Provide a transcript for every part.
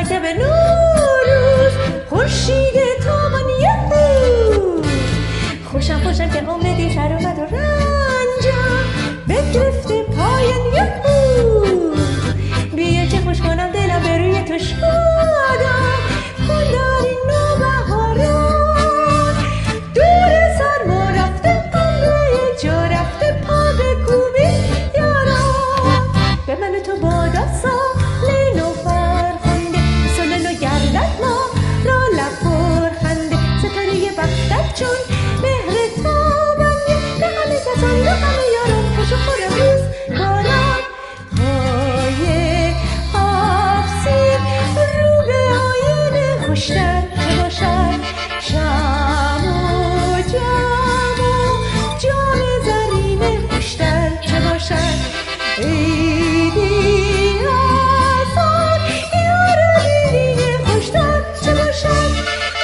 شب نوروز خورشید تابان یهو خوشم که آمدی سر اومد و رنجم بگرفته پایان یهو بیا چه خوش کنم دلم به روی تو شادم کن داری نوبهاران دور سرما رفته قمره جا رفته پا بکوبی یاران به من تو بادا سال نو فرخنده سال نو گردد ما را لب پرخنده ستاره بختت چون مهر تابنده به همه کسان به همه یاران خوش و خور روز باران های آفسیر رو به آینه خوشتر چه باشد شم و جم و جام زرین خوشتر چه باشد عیدی آسان یار دیدین خوشتر چه باشد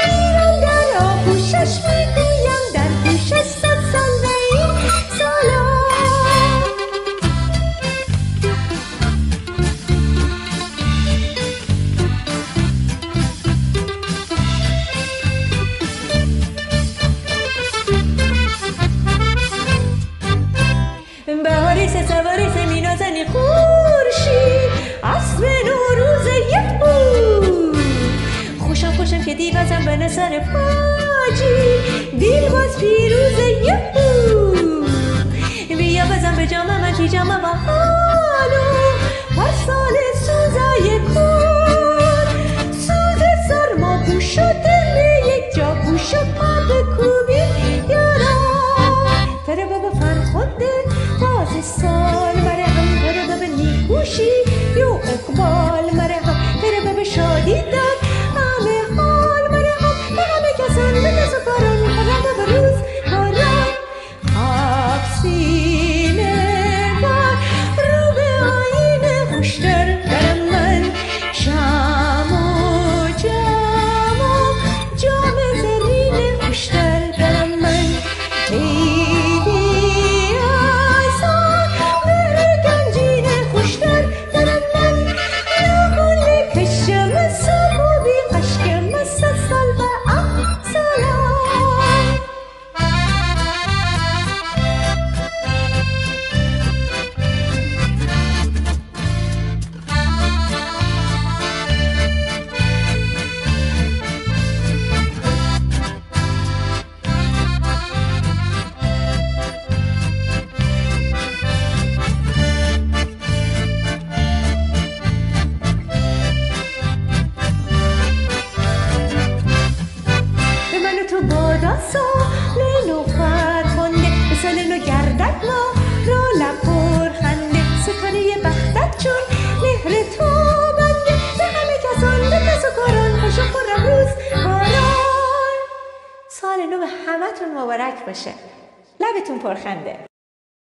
میرم در آغوشش میگویم در گوشش صد سال به این سالان بهاریسه سواریسه مینازنی خورشید عصر نوروز یهو خوشم که دیوزم به نسر پاجی دیل باز پیروز یهو بیا بزن به جام من جیجم و حالو پرسال سوزای کن سوز سرما گوش و دل یک جا گوش و پا بکوبی یاران تره بابا فرخنده تازه سال مره هم تره بابا نیکوشی یو اقبال مره هم تره بابا شادی دار همه حال مره هم به همه کسان به کس و کاران خرم بابا روز باران حفظینه بار رو به آینه خوشتر درم من شم و جم و جام زرین خوشتر درم من عیدی آسان مهر گنجین خوشتر درم من نگل کشم صبح و بی قشکم صد سال به سالان به من تو بادا سال نو فرخنده به سال نو گردد ما را لب پرخنده ستاره بختت چون مهر تابنده به همه کسان به کس و کاران خوش و خورم روز باران سال نو به همتون مبارک باشه لبتون پرخنده